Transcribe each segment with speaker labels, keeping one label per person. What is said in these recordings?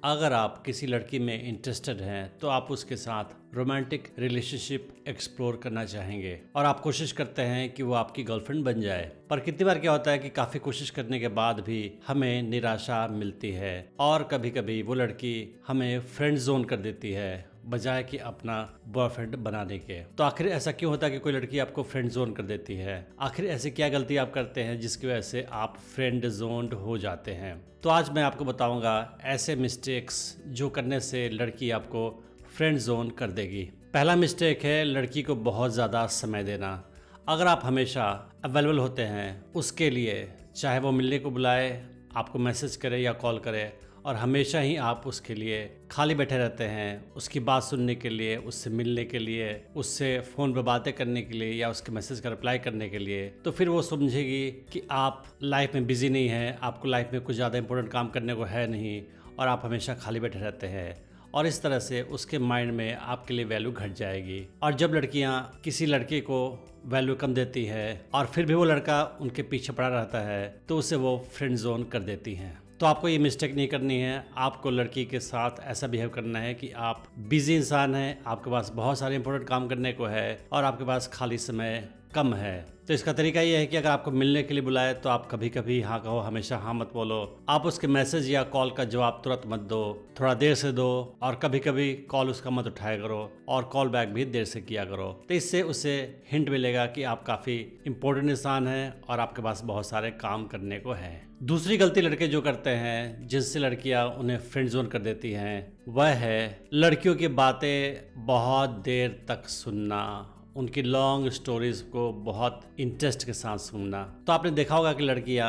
Speaker 1: अगर आप किसी लड़की में इंटरेस्टेड हैं तो आप उसके साथ रोमांटिक रिलेशनशिप एक्सप्लोर करना चाहेंगे और आप कोशिश करते हैं कि वो आपकी गर्लफ्रेंड बन जाए। पर कितनी बार क्या होता है कि काफ़ी कोशिश करने के बाद भी हमें निराशा मिलती है और कभी कभी वो लड़की हमें फ्रेंड जोन कर देती है बजाय कि अपना बॉयफ्रेंड बनाने के। तो आखिर ऐसा क्यों होता है कि कोई लड़की आपको फ्रेंड जोन कर देती है? आखिर ऐसी क्या गलती आप करते हैं जिसकी वजह से आप फ्रेंड जोन्ड हो जाते हैं? तो आज मैं आपको बताऊंगा ऐसे मिस्टेक्स जो करने से लड़की आपको फ्रेंड जोन कर देगी। पहला मिस्टेक है लड़की को बहुत ज़्यादा समय देना। अगर आप हमेशा अवेलेबल होते हैं उसके लिए, चाहे वो मिलने को बुलाए, आपको मैसेज करे या कॉल करे, और हमेशा ही आप उसके लिए खाली बैठे रहते हैं, उसकी बात सुनने के लिए, उससे मिलने के लिए, उससे फ़ोन पर बातें करने के लिए या उसके मैसेज का रिप्लाई करने के लिए, तो फिर वो समझेगी कि आप लाइफ में बिजी नहीं हैं, आपको लाइफ में कुछ ज़्यादा इंपॉर्टेंट काम करने को है नहीं और आप हमेशा खाली बैठे रहते हैं। और इस तरह से उसके माइंड में आपके लिए वैल्यू घट जाएगी। और जब लड़कियां किसी लड़के को वैल्यू कम देती है और फिर भी वो लड़का उनके पीछे पड़ा रहता है तो उसे वो फ्रेंड जोन कर देती हैं। तो आपको ये मिस्टेक नहीं करनी है। आपको लड़की के साथ ऐसा बिहेव करना है कि आप बिजी इंसान हैं, आपके पास बहुत सारे इंपॉर्टेंट काम करने को है और आपके पास खाली समय कम है। तो इसका तरीका ये है कि अगर आपको मिलने के लिए बुलाए तो आप कभी कभी हाँ कहो, हमेशा हाँ मत बोलो। आप उसके मैसेज या कॉल का जवाब तुरंत मत दो, थोड़ा देर से दो, और कभी कभी कॉल उसका मत उठाया करो और कॉल बैक भी देर से किया करो। तो इससे उसे हिंट मिलेगा कि आप काफ़ी इंपॉर्टेंट इंसान हैं और आपके पास बहुत सारे काम करने को है। दूसरी गलती लड़के जो करते हैं जिससे लड़कियां उन्हें फ्रेंड जोन कर देती हैं वह है लड़कियों की बातें बहुत देर तक सुनना, उनकी लॉन्ग स्टोरीज को बहुत इंटरेस्ट के साथ सुनना। तो आपने देखा होगा कि लड़कियां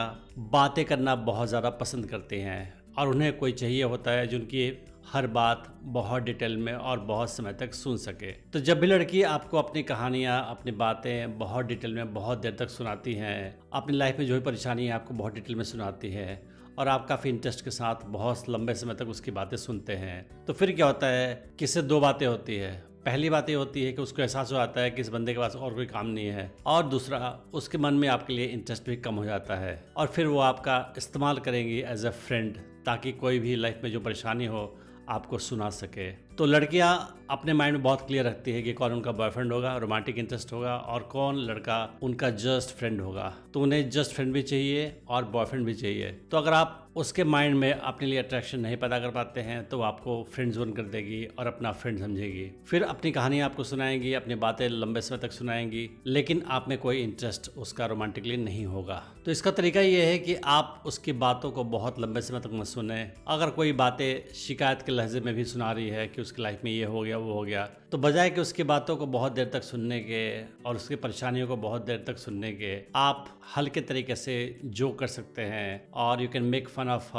Speaker 1: बातें करना बहुत ज़्यादा पसंद करती हैं और उन्हें कोई चाहिए होता है जो उनकी हर बात बहुत डिटेल में और बहुत समय तक सुन सके। तो जब भी लड़की आपको अपनी कहानियाँ, अपनी बातें बहुत डिटेल में बहुत देर तक सुनाती हैं, अपनी लाइफ में जो भी परेशानी है आपको बहुत डिटेल में सुनाती है और आप काफ़ी इंटरेस्ट के साथ बहुत लंबे समय तक उसकी बातें सुनते हैं, तो फिर क्या होता है कि इससे दो बातें होती है। पहली बात ये होती है कि उसको एहसास हो जाता है कि इस बंदे के पास और कोई काम नहीं है, और दूसरा उसके मन में आपके लिए इंटरेस्ट भी कम हो जाता है और फिर वो आपका इस्तेमाल करेंगी एज अ फ्रेंड ताकि कोई भी लाइफ में जो परेशानी हो आपको सुना सके। तो लड़कियां अपने माइंड में बहुत क्लियर रखती है कि कौन उनका बॉयफ्रेंड होगा, रोमांटिक इंटरेस्ट होगा, और कौन लड़का उनका जस्ट फ्रेंड होगा। तो उन्हें जस्ट फ्रेंड भी चाहिए और बॉयफ्रेंड भी चाहिए। तो अगर आप उसके माइंड में अपने लिए अट्रैक्शन नहीं पैदा कर पाते हैं तो आपको फ्रेंड जोन कर देगी और अपना फ्रेंड समझेगी। फिर अपनी कहानी आपको सुनाएंगी, अपनी बातें लंबे समय तक सुनाएंगी, लेकिन आप में कोई इंटरेस्ट उसका रोमांटिकली नहीं होगा। तो इसका तरीका ये है कि आप उसकी बातों को बहुत लंबे समय तक मत सुने। अगर कोई बातें शिकायत के लहजे में भी सुना रही है कि उसकी लाइफ में ये हो गया वो हो गया, तो बजाय कि उसकी बातों को बहुत देर तक सुनने के और उसकी परेशानियों को बहुत देर तक सुनने के, आप हल्के तरीके से जोक कर सकते हैं और you can make fun of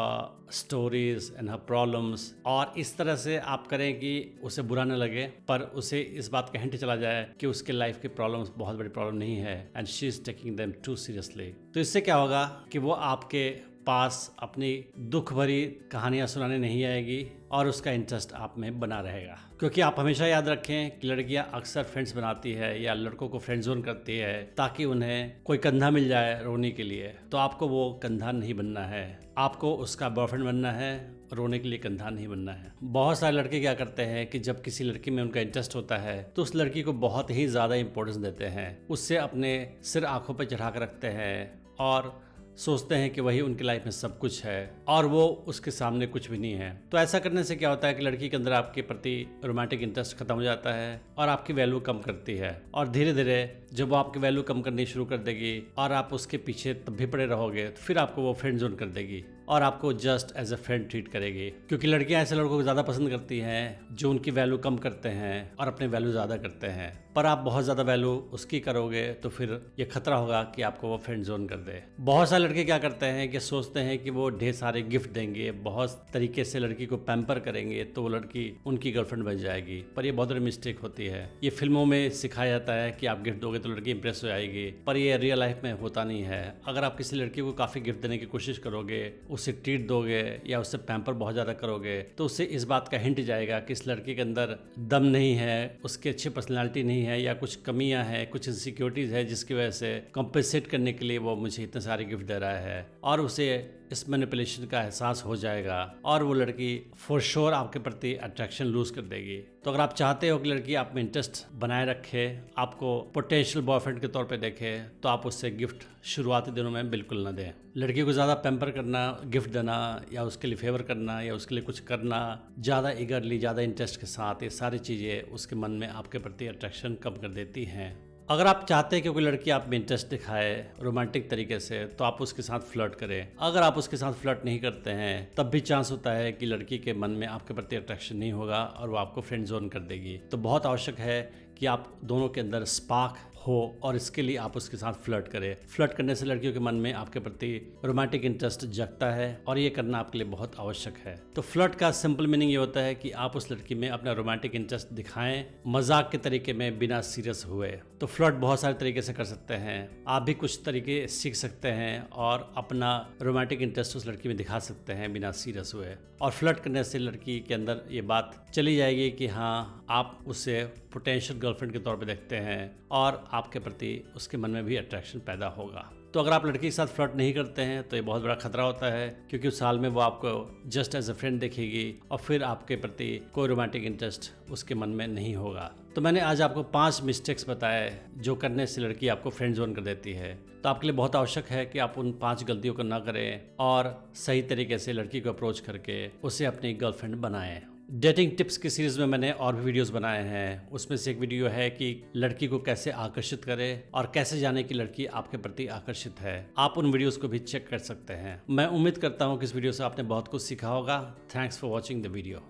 Speaker 1: stories and her problems. और इस तरह से आप करें कि उसे बुरा न लगे पर उसे इस बात का हिंट चला जाए कि उसके लाइफ की प्रॉब्लम्स बहुत बड़ी प्रॉब्लम नहीं है and she is taking them too seriously. तो इससे क्या होगा कि वो आपके पास अपनी दुख भरी कहानियां सुनाने नहीं आएगी और उसका इंटरेस्ट आप में बना रहेगा। क्योंकि आप हमेशा याद रखें कि लड़कियां अक्सर फ्रेंड्स बनाती है या लड़कों को फ्रेंड जोन करती है ताकि उन्हें कोई कंधा मिल जाए रोने के लिए। तो आपको वो कंधा नहीं बनना है, आपको उसका बॉयफ्रेंड बनना है, रोने के लिए कंधा नहीं बनना है। बहुत सारे लड़के क्या करते हैं कि जब किसी लड़की में उनका इंटरेस्ट होता है तो उस लड़की को बहुत ही ज़्यादा इंपॉर्टेंस देते हैं, उससे अपने सिर आंखों पर चढ़ा कर रखते हैं और सोचते हैं कि वही उनकी लाइफ में सब कुछ है और वो उसके सामने कुछ भी नहीं है। तो ऐसा करने से क्या होता है कि लड़की के अंदर आपके प्रति रोमांटिक इंटरेस्ट खत्म हो जाता है और आपकी वैल्यू कम करती है। और धीरे धीरे जब वो आपकी वैल्यू कम करनी शुरू कर देगी और आप उसके पीछे तब भी पड़े रहोगे तो फिर आपको वो फ्रेंड जोन कर देगी और आपको just as a friend treat करेगी। क्योंकि लड़कियां ऐसे लड़कों को ज़्यादा पसंद करती हैं जो उनकी वैल्यू कम करते हैं और अपने वैल्यू ज़्यादा करते हैं। पर आप बहुत ज़्यादा वैल्यू उसकी करोगे तो फिर ये खतरा होगा कि आपको वो फ्रेंड जोन कर दे। बहुत सारे लड़के क्या करते हैं कि सोचते हैं कि वो ढेर सारे गिफ्ट देंगे, बहुत तरीके से लड़की को पैम्पर करेंगे तो वो लड़की उनकी गर्लफ्रेंड बन जाएगी। पर ये बहुत बड़ी मिस्टेक होती है। ये फिल्मों में सिखाया जाता है कि आप गिफ्ट दोगे तो लड़की इंप्रेस हो जाएगी, पर ये रियल लाइफ में होता नहीं है। अगर आप किसी लड़की को काफ़ी गिफ्ट देने की कोशिश करोगे, उसे ट्रीट दोगे या उससे पैम्पर बहुत ज़्यादा करोगे तो उससे इस बात का हिंट जाएगा कि इस लड़की के अंदर दम नहीं है, उसकी अच्छी पर्सनैलिटी नहीं है या कुछ कमियां हैं, कुछ इनसिक्योरिटीज़ है जिसकी वजह से कॉम्पेंसेट करने के लिए वो मुझे इतने सारे गिफ्ट दे रहा है। और उसे इस मैनिपुलेशन का एहसास हो जाएगा और वो लड़की फॉर श्योर आपके प्रति अट्रैक्शन लूज कर देगी। तो अगर आप चाहते हो कि लड़की आप में इंटरेस्ट बनाए रखे, आपको पोटेंशियल बॉयफ्रेंड के तौर पे देखे, तो आप उससे गिफ्ट शुरुआती दिनों में बिल्कुल न दें। लड़की को ज़्यादा पैम्पर करना, गिफ्ट देना या उसके लिए फेवर करना या उसके लिए कुछ करना ज़्यादा ईगरली, ज़्यादा इंटरेस्ट के साथ, ये सारी चीज़ें उसके मन में आपके प्रति अट्रैक्शन कम कर देती हैं। अगर आप चाहते हैं कि कोई लड़की आप में इंटरेस्ट दिखाए रोमांटिक तरीके से, तो आप उसके साथ फ्लर्ट करें। अगर आप उसके साथ फ्लर्ट नहीं करते हैं, तब भी चांस होता है कि लड़की के मन में आपके प्रति अट्रैक्शन नहीं होगा और वो आपको फ्रेंड जोन कर देगी। तो बहुत आवश्यक है कि आप दोनों के अंदर स्पार्क हो और इसके लिए आप उसके साथ फ्लर्ट करें। फ्लर्ट करने से लड़कियों के मन में आपके प्रति रोमांटिक इंटरेस्ट जगता है और ये करना आपके लिए बहुत आवश्यक है। तो फ्लर्ट का सिंपल मीनिंग ये होता है कि आप उस लड़की में अपना रोमांटिक इंटरेस्ट दिखाएं मजाक के तरीके में, बिना सीरियस हुए। तो फ्लर्ट बहुत सारे तरीके से कर सकते हैं। आप भी कुछ तरीके सीख सकते हैं और अपना रोमांटिक इंटरेस्ट उस लड़की में दिखा सकते हैं बिना सीरियस हुए। और फ्लर्ट करने से लड़की के अंदर ये बात चली जाएगी कि हाँ, आप उसे पोटेंशियल गर्लफ्रेंड के तौर पे देखते हैं और आपके प्रति उसके मन में भी अट्रैक्शन पैदा होगा। तो अगर आप लड़की के साथ फ्लर्ट नहीं करते हैं तो ये बहुत बड़ा खतरा होता है, क्योंकि उस साल में वो आपको जस्ट एज अ फ्रेंड देखेगी और फिर आपके प्रति कोई रोमांटिक इंटरेस्ट उसके मन में नहीं होगा। तो मैंने आज आपको 5 मिस्टेक्स बताए जो करने से लड़की आपको फ्रेंड जोन कर देती है। तो आपके लिए बहुत आवश्यक है कि आप उन 5 गलतियों को ना करें और सही तरीके से लड़की को अप्रोच करके उसे अपनी गर्लफ्रेंड बनाएं। डेटिंग टिप्स की सीरीज में मैंने और भी वीडियोस बनाए हैं। उसमें से एक वीडियो है कि लड़की को कैसे आकर्षित करें और कैसे जाने की लड़की आपके प्रति आकर्षित है। आप उन वीडियोस को भी चेक कर सकते हैं। मैं उम्मीद करता हूं कि इस वीडियो से आपने बहुत कुछ सीखा होगा। Thanks for watching the video.